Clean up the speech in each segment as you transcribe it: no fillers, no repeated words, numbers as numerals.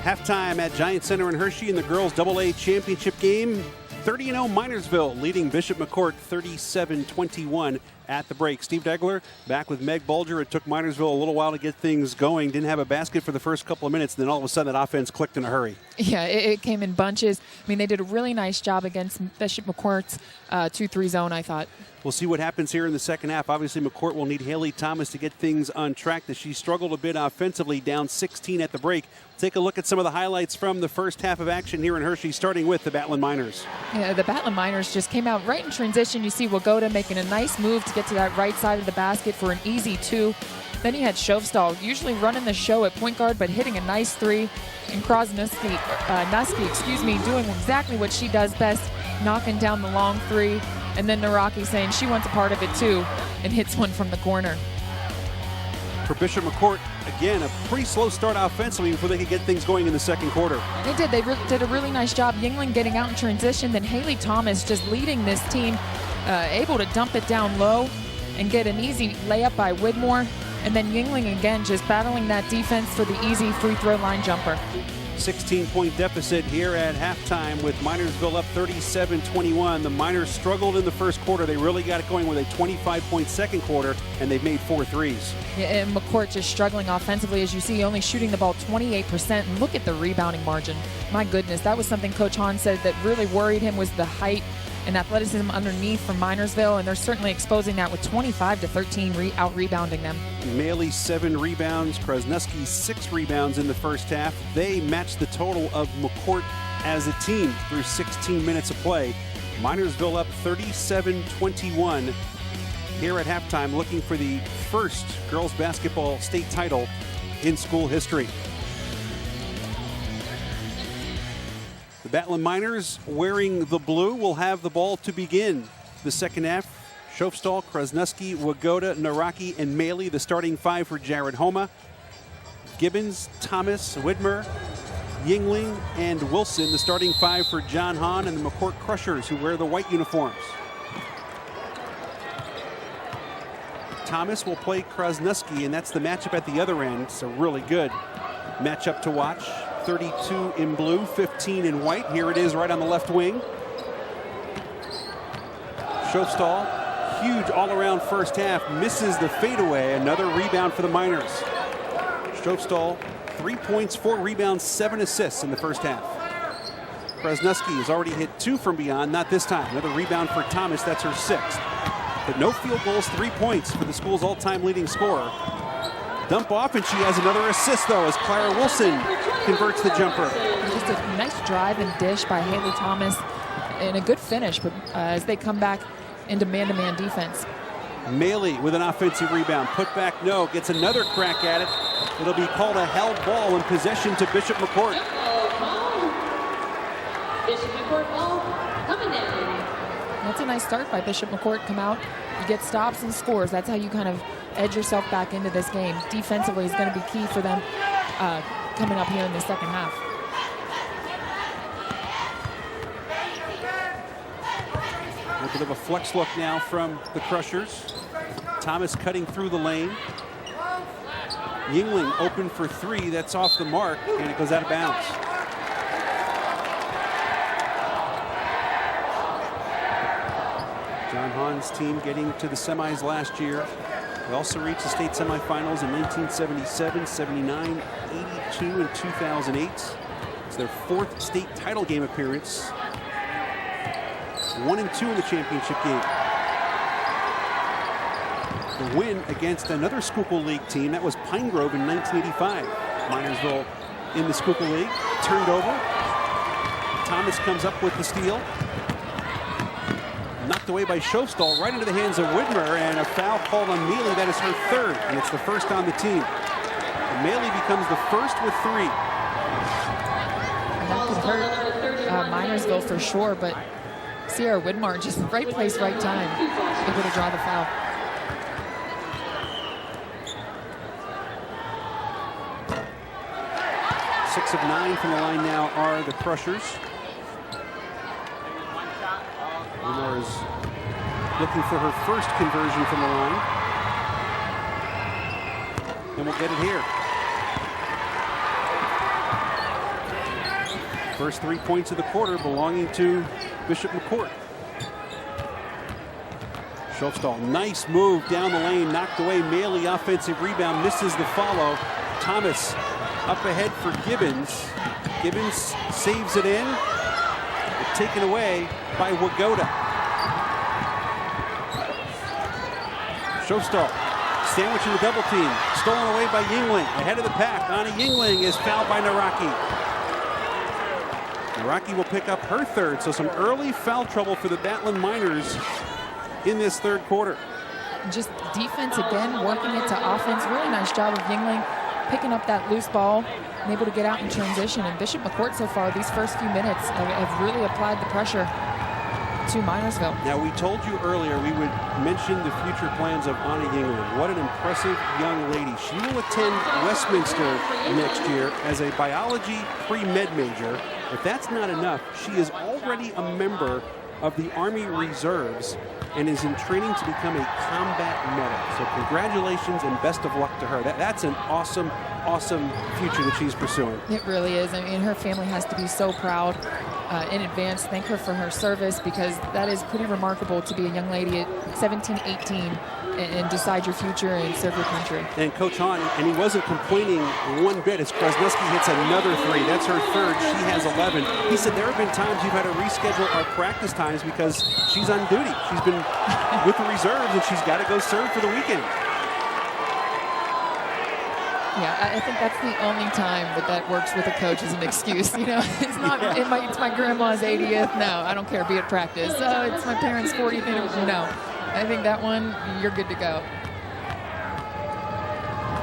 Halftime at Giant Center in Hershey in the girls AA championship game. 30-0 Minersville leading Bishop McCourt 37-21 at the break. Steve Degler back with Meg Bulger. It took Minersville a little while to get things going. Didn't have a basket for the first couple of minutes. And then all of a sudden that offense clicked in a hurry. Yeah, it came in bunches. I mean, they did a really nice job against Bishop McCourt's 2-3 zone, I thought. We'll see what happens here in the second half. Obviously, McCourt will need Haley Thomas to get things on track as she struggled a bit offensively, down 16 at the break. Take a look at some of the highlights from the first half of action here in Hershey, starting with the Batlin Miners. Yeah, the Batlin Miners just came out right in transition. You see Wigoda making a nice move to get to that right side of the basket for an easy 2. Then you had Shovstall usually running the show at point guard, but hitting a nice 3. And Krosnuski, doing exactly what she does best, knocking down the long 3. And then Naraki saying she wants a part of it too, and hits one from the corner. For Bishop McCourt, again, a pretty slow start offensively before they could get things going in the second quarter. They did. They did a really nice job. Yingling getting out in transition, then Haley Thomas just leading this team, able to dump it down low and get an easy layup by Widmore. And then Yingling again just battling that defense for the easy free throw line jumper. 16-point deficit here at halftime with Minersville up 37-21. The Miners struggled in the first quarter. They really got it going with a 25-point second quarter, and they've made 4 threes. Yeah, and McCourt just struggling offensively, as you see, only shooting the ball 28%. And look at the rebounding margin. My goodness, that was something Coach Hahn said that really worried him, was the height and athleticism underneath from Minersville, and they're certainly exposing that with 25-13 out-rebounding them. Maley 7 rebounds, Krasnuski 6 rebounds in the first half. They matched the total of McCourt as a team through 16 minutes of play. Minersville up 37-21 here at halftime, looking for the first girls basketball state title in school history. The Batlin Miners, wearing the blue, will have the ball to begin the second half. Shofstall, Krasnuski, Wigoda, Naraki, and Maley, the starting 5 for Jared Homa. Gibbons, Thomas, Widmer, Yingling, and Wilson, the starting 5 for John Hahn and the McCourt Crushers, who wear the white uniforms. Thomas will play Krasnuski, and that's the matchup at the other end. It's a really good matchup to watch. 32 in blue, 15 in white. Here it is right on the left wing. Shofstall, huge all-around first half, misses the fadeaway. Another rebound for the Miners. Shofstall, 3 points, 4 rebounds, 7 assists in the first half. Krasnuski has already hit 2 from beyond, not this time. Another rebound for Thomas, that's her 6th. But no field goals, 3 points for the school's all-time leading scorer. Dump off, and she has another assist, though, as Clara Wilson converts the jumper. Just a nice drive and dish by Haley Thomas, and a good finish, but as they come back into man-to-man defense. Maley with an offensive rebound. Put back, no. Gets another crack at it. It'll be called a held ball in possession to Bishop McCourt. Bishop McCourt ball coming in. That's a nice start by Bishop McCourt. Come out, you get stops and scores. That's how you kind of edge yourself back into this game. Defensively is going to be key for them coming up here in the second half. A bit of a flex look now from the Crushers. Thomas cutting through the lane. Yingling open for 3. That's off the mark, and it goes out of bounds. John Hahn's team getting to the semis last year. They also reached the state semifinals in 1977, 79, 82, and 2008. It's their 4th state title game appearance. 1 and 2 in the championship game. The win against another Schuylkill League team, that was Pine Grove in 1985. Minersville in the Schuylkill League, turned over. Thomas comes up with the steal. Knocked away by Shofstall, right into the hands of Widmer, and a foul called on Maley. That is her 3rd, and it's the 1st on the team. And Maley becomes the 1st with 3. And that could hurt Minersville for sure, but Sierra Widmer, just right place, right time, able to draw the foul. Six of 9 from the line now are the Crushers. Widmer is looking for her first conversion from the line. And we'll get it here. First 3 points of the quarter belonging to Bishop McCourt. Schofstall, nice move down the lane, knocked away. Maley, offensive rebound, misses the follow. Thomas up ahead for Gibbons. Gibbons saves it in. Taken away by Wigoda. Schofstall, sandwiching the double team. Stolen away by Yingling. Ahead of the pack. Anna Yingling is fouled by Naraki. Naraki will pick up her third, so some early foul trouble for the Batlin Miners in this third quarter. Just defense again, working it to offense. Really nice job of Yingling picking up that loose ball and able to get out in transition. And Bishop McCourt so far, these first few minutes, have really applied the pressure to Minersville. Now, we told you earlier we would mention the future plans of Anna Yingling. What an impressive young lady. She will attend Westminster next year as a biology pre-med major. If that's not enough, she is already a member of the Army Reserves and is in training to become a combat medic. So congratulations and best of luck to her. That's an awesome, awesome future that she's pursuing. It really is. I mean, her family has to be so proud in advance. Thank her for her service, because that is pretty remarkable to be a young lady at 17, 18 and decide your future and serve your country. And Coach Hahn, and he wasn't complaining one bit as Krasniewski hits another three. That's her third. She has 11. He said there have been times you've had to reschedule our practice times because she's on duty. She's been with the reserves and she's got to go serve for the weekend. Yeah, I think that's the only time that works with a coach as an excuse. You know, it's not. Yeah. It's my grandma's 80th. No, I don't care. Be at practice. Oh, it's my parents' 40th. No, I think that one you're good to go.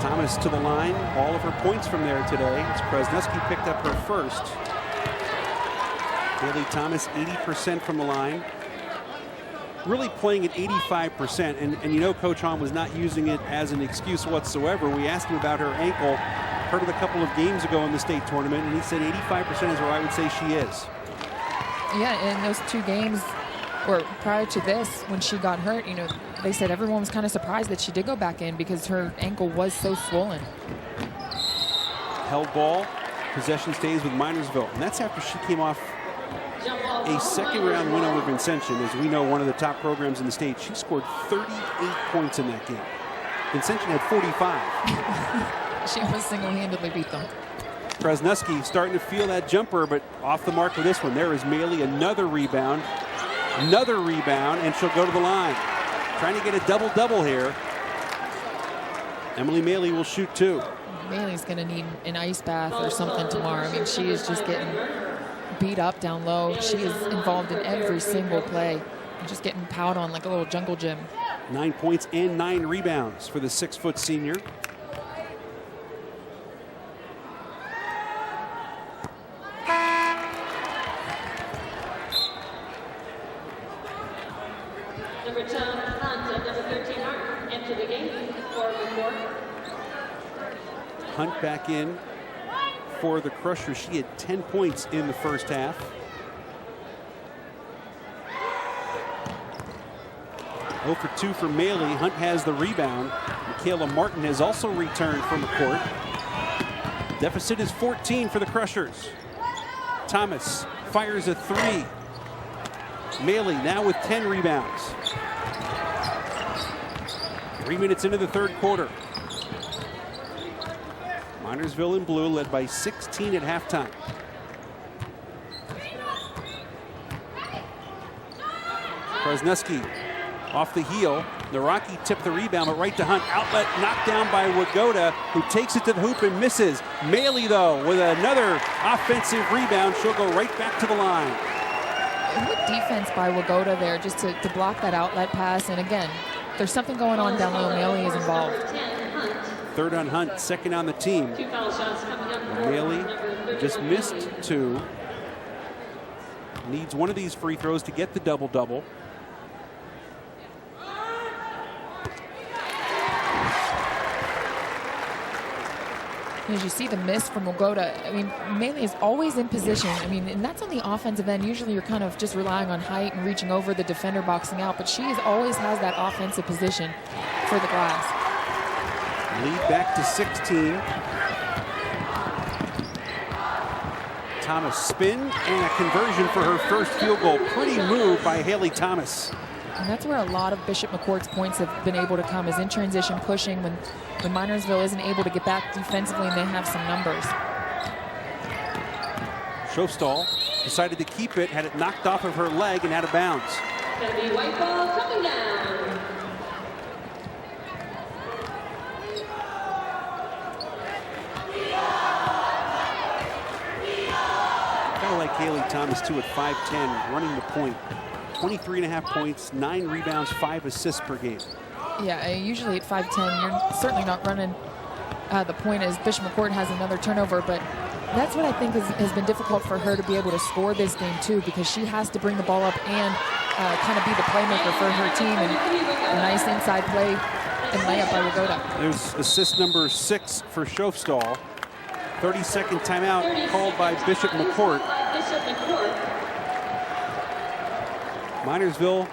Thomas to the line. All of her points from there today. As Krasniewski picked up her first. Haley Thomas 80% from the line. Really playing at 85%, and you know Coach Hahn was not using it as an excuse whatsoever. We asked him about her ankle, heard it a couple of games ago in the state tournament, and he said 85% is where I would say she is. Yeah, in those 2 games, or prior to this, when she got hurt, you know, they said everyone was kind of surprised that she did go back in because her ankle was so swollen. Held ball, possession stays with Minersville, and that's after she came off a second-round win over Vincentian. As we know, one of the top programs in the state. She scored 38 points in that game. Vincentian had 45. She almost single-handedly beat them. Krasniewski starting to feel that jumper, but off the mark with this one. There is Maley, another rebound, and she'll go to the line. Trying to get a double-double here. Emily Maley will shoot 2. Maley's going to need an ice bath or something tomorrow. I mean, she is just getting beat up down low. She is involved in every single play. Just getting piled on like a little jungle gym. 9 points and 9 rebounds for the 6-foot senior. Number 10, Hunt, and number 13, Hart, enter the game for McCourt. Hunt back in for the Crushers. She had 10 points in the first half. Oh for 2 for Maley. Hunt has the rebound. Michaela Martin has also returned from the court. Deficit is 14 for the Crushers. Thomas fires a 3. Maley now with 10 rebounds. 3 minutes into the third quarter. Minersville in blue, led by 16 at halftime. Krasniewski off the heel. Naraki tipped the rebound, but right to Hunt. Outlet knocked down by Wigoda, who takes it to the hoop and misses. Maley, though, with another offensive rebound. She'll go right back to the line. Good defense by Wigoda there, just to block that outlet pass. And again, there's something going on down low. Maley is involved. Third on Hunt, second on the team. Maley just missed 2. Needs one of these free throws to get the double-double. As you see the miss from Wigoda, I mean, Maley is always in position. I mean, and that's on the offensive end. Usually you're kind of just relying on height and reaching over the defender boxing out, but she always has that offensive position for the glass. Lead back to 16. Thomas spin and a conversion for her first field goal. Pretty move by Haley Thomas. And that's where a lot of Bishop McCourt's points have been able to come, is in transition pushing when Minersville isn't able to get back defensively and they have some numbers. Shofstall decided to keep it, had it knocked off of her leg and out of bounds. Gonna be white ball coming down. Kind of like Haley Thomas too at 5'10", running the point. 23.5 points, 9 rebounds, 5 assists per game. Yeah, usually at 5'10", you're certainly not running the point, as Bishop McCourt has another turnover, but that's what I think has been difficult for her to be able to score this game too, because she has to bring the ball up and kind of be the playmaker for her team, and a nice inside play and layup by Wigoda. There's assist number 6 for Shofstall. 30-second timeout called by Bishop McCourt. Minersville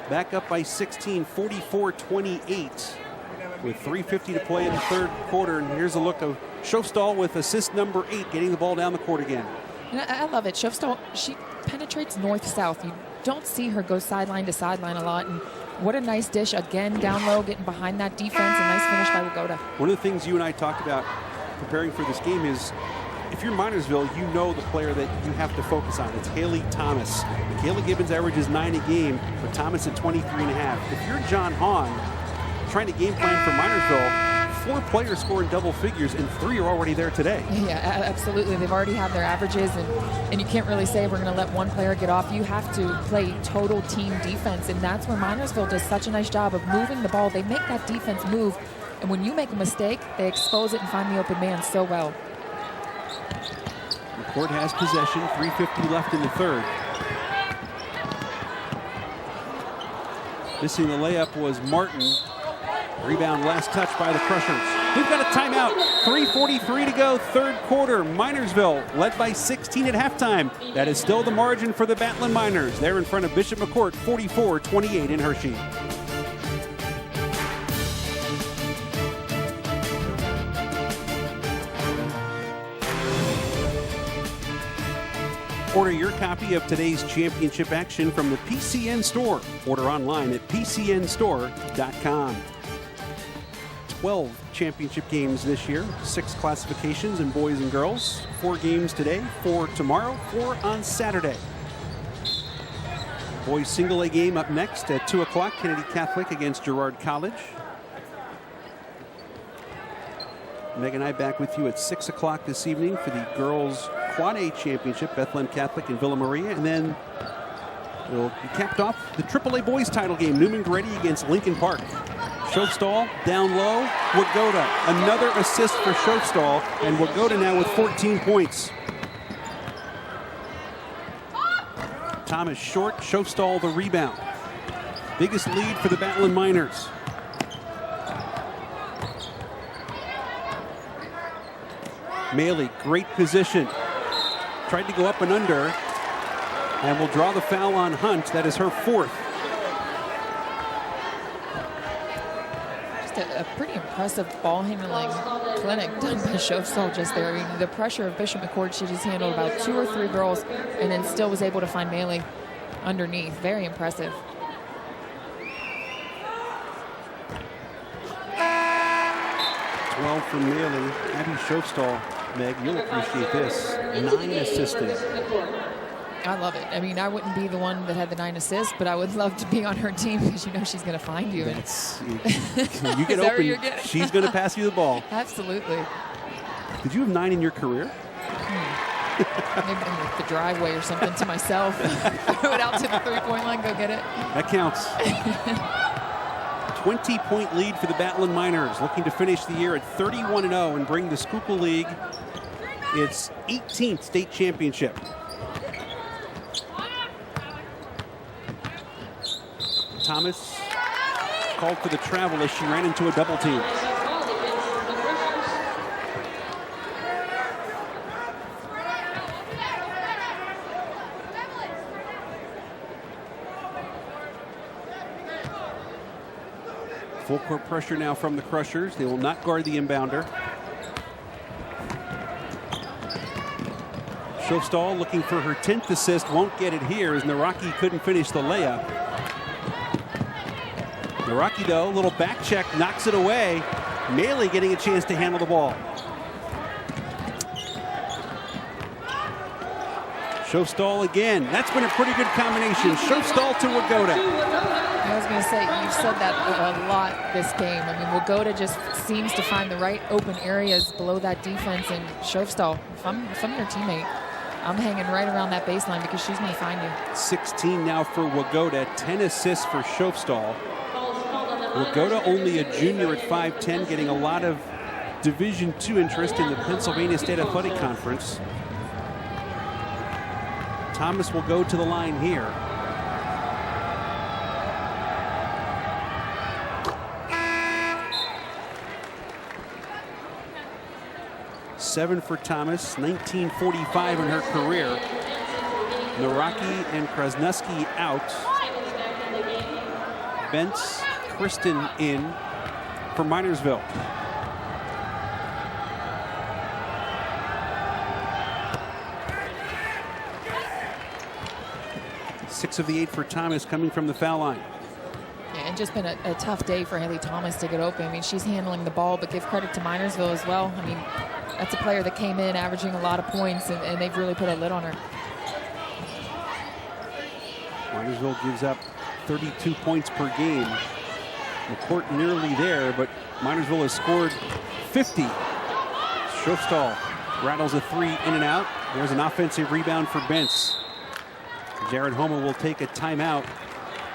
back up by 16, 44-28, with 3:50 to play in the third quarter. And here's a look of Shofstall with assist number 8, getting the ball down the court again. And I love it. Shofstall, she penetrates north-south. You don't see her go sideline to sideline a lot. And what a nice dish again down low, getting behind that defense. A nice finish by Wigoda. One of the things you and I talked about preparing for this game is, if you're Minersville, you know the player that you have to focus on. It's Haley Thomas. Michaela Gibbons averages 9 a game, but Thomas at 23.5. If you're John Hahn trying to game plan for Minersville, 4 players score in double figures and 3 are already there today. Yeah, absolutely. They've already have their averages, and you can't really say we're going to let one player get off. You have to play total team defense, and that's where Minersville does such a nice job of moving the ball. They make that defense move, and when you make a mistake, they expose it and find the open man so well. McCourt has possession, 3:50 left in the third. Missing the layup was Martin. Rebound last touch by the Crushers. We've got a timeout. 3:43 to go, third quarter. Minersville led by 16 at halftime. That is still the margin for the Battling Miners. They're in front of Bishop McCourt, 44-28 in Hershey. Order your copy of today's championship action from the PCN Store. Order online at pcnstore.com. 12 championship games this year, 6 classifications in boys and girls. 4 games today, 4 tomorrow, 4 on Saturday. Boys single A game up next at 2 o'clock, Kennedy Catholic against Girard College. Meg and I back with you at 6 o'clock this evening for the girls Quad A Championship, Bethlehem Catholic and Villa Maria. And then we'll be capped off the AAA boys title game, Newman Goretti against Lincoln Park. Shofstall down low, Wigoda. Another assist for Shofstall, and Wigoda now with 14 points. Thomas short, Shofstall the rebound. Biggest lead for the Battling Miners. Maley, great position. Tried to go up and under, and will draw the foul on Hunt. That is her 4th. Just a pretty impressive ball handling clinic done by Shofstall just there. The pressure of Bishop McCourt, she just handled about 2 or 3 girls and then still was able to find Maley underneath. Very impressive. Well from Maley. Abby Shofstall, Meg, you'll appreciate this. 9 assisting. I love it. I mean, I wouldn't be the one that had the 9 assists, but I would love to be on her team because you know she's going to find you. That's, you get open, she's going to pass you the ball. Absolutely. Did you have 9 in your career? Maybe in like the driveway or something to myself. Throw it out to the 3-point line, go get it. That counts. 20-point lead for the Battling Miners, looking to finish the year at 31-0 and bring the Schuylkill League its 18th state championship. Thomas called for the travel as she ran into a double team. Full court pressure now from the Crushers. They will not guard the inbounder. Shofstall looking for her 10th assist, won't get it here as Naraki couldn't finish the layup. Naraki, though, a little back check, knocks it away. Maley getting a chance to handle the ball. Shofstall again. That's been a pretty good combination. Shofstall to Wigoda. I was going to say, you've said that a lot this game. I mean, Wigoda just seems to find the right open areas below that defense. And Shofstall, if I'm your teammate, I'm hanging right around that baseline because she's going to find you. 16 now for Wigoda, 10 assists for Shofstall. Wigoda only a junior at 5'10", getting a lot of Division II interest in the Pennsylvania State Athletic Conference. Thomas will go to the line here. Seven for Thomas, 1945 in her career. Naraki and Krasnuski out. Bentz, Kristen in for Minersville. Six of the 8 for Thomas coming from the foul line. Yeah, and just been a tough day for Haley Thomas to get open. I mean, she's handling the ball, but give credit to Minersville as well. I mean, that's a player that came in averaging a lot of points, and they've really put a lid on her. Minersville gives up 32 points per game. McCourt nearly there, but Minersville has scored 50. Shofstall rattles a 3 in and out. There's an offensive rebound for Bentz. Jared Homer will take a timeout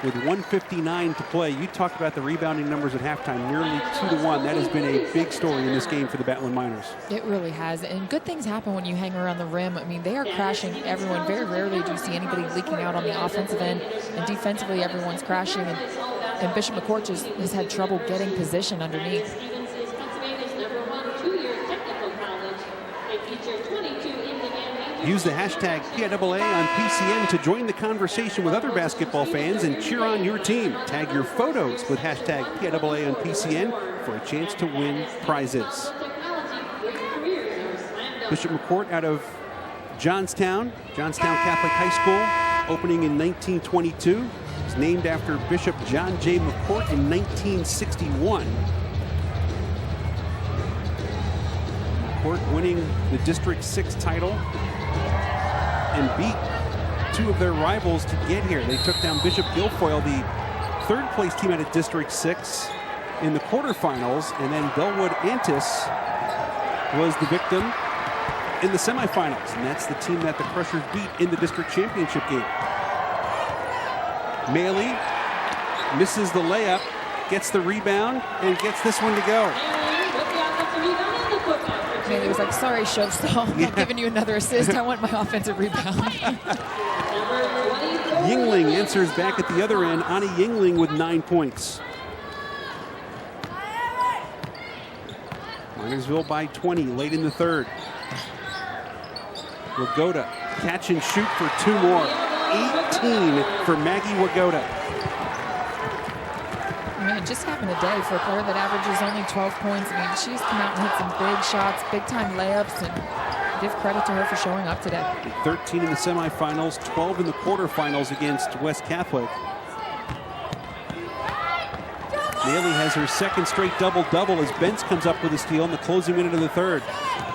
with 1:59 to play. You talked about the rebounding numbers at halftime, nearly 2-1. That has been a big story in this game for the Battling Miners. It really has, and good things happen when you hang around the rim. I mean, they are crashing everyone. Very rarely do you see anybody leaking out on the offensive end, and defensively everyone's crashing, and Bishop McCourt just has had trouble getting position underneath. Use the hashtag PIAA on PCN to join the conversation with other basketball fans and cheer on your team. Tag your photos with hashtag PIAA on PCN for a chance to win prizes. Bishop McCourt out of Johnstown Catholic High School, opening in 1922. It's named after Bishop John J. McCourt in 1961. McCourt winning the District 6 title and beat two of their rivals to get here. They took down Bishop Guilfoyle, the third place team out of District 6 in the quarterfinals, and then Bellwood Antis was the victim in the semifinals, and that's the team that the Crushers beat in the district championship game. Maley misses the layup, gets the rebound, and gets this one to go. Maley was like, sorry, Shofstall, I'm not giving you another assist. I want my offensive rebound. Yingling answers back at the other end. Ani Yingling with 9 points. Minersville by 20 late in the third. Wigoda catch and shoot for 2 more. 18 for Maggie Wigoda. Man, just having a day for a player that averages only 12 points. I mean, she's come out and hit some big shots, big-time layups, and give credit to her for showing up today. 13 in the semifinals, 12 in the quarterfinals against West Catholic. Maley has her second straight double-double as Bentz comes up with a steal in the closing minute of the third.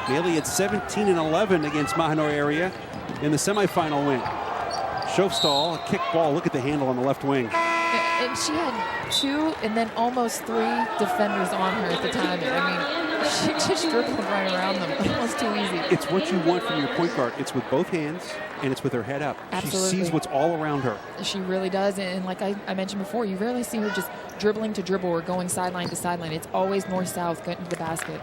Maley had 17 and 11 against Mahanoy area in the semifinal win. Shofstall, a kick ball. Look at the handle on the left wing. And she had 2 and then almost 3 defenders on her at the time. I mean, she just dribbled right around them. Almost too easy. It's what you want from your point guard. It's with both hands, and it's with her head up. Absolutely. She sees what's all around her. She really does. And like I mentioned before, you rarely see her just dribbling to dribble or going sideline to sideline. It's always north-south, getting to the basket.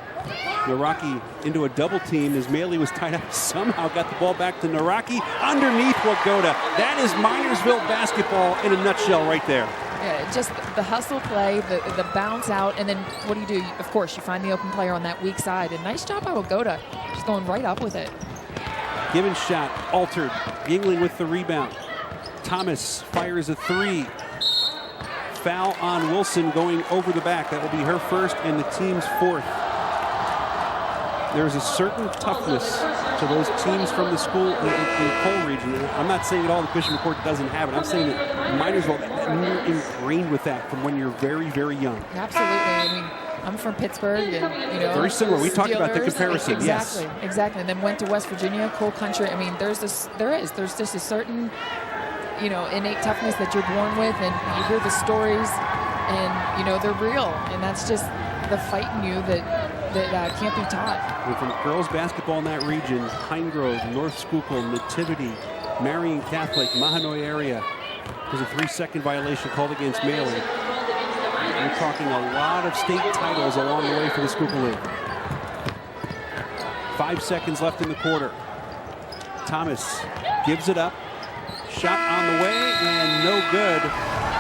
Naraki into a double team as Maley was tied up. Somehow got the ball back to Naraki underneath Wigoda. That is Minersville basketball in a nutshell right there. Yeah, just the hustle play, the bounce out, and then what do? Of course, you find the open player on that weak side. And nice job by Wigoda, just going right up with it. Given shot, altered. Yingling with the rebound. Thomas fires a 3. Foul on Wilson going over the back. That will be her first and the team's 4th. there's a certain toughness to those teams from the school in the Cole region. I'm not saying at all that Bishop McCort doesn't have it. I'm saying that Minersville, you're ingrained with that from when you're very, very young. Absolutely. I mean, I'm from Pittsburgh, and very similar. We talked about the comparison. Exactly, yes, exactly. And then went to West Virginia, Cole Country. I mean, there's just a certain innate toughness that you're born with, and you hear the stories, and they're real, and that's just the fight in you that can't be taught. And from girls basketball in that region, Pine Grove, North Schuylkill, Nativity, Marion Catholic, Mahanoy area. There's a 3-second violation called against Maley. We're talking a lot of state titles along the way for the Schuylkill League. 5 seconds left in the quarter. Thomas gives it up. Shot on the way and no good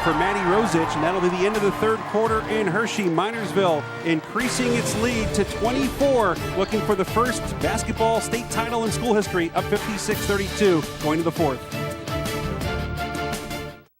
for Maddie Rosich, and that'll be the end of the third quarter in Hershey. Minersville increasing its lead to 24, looking for the first basketball state title in school history, up 56-32, going to the fourth.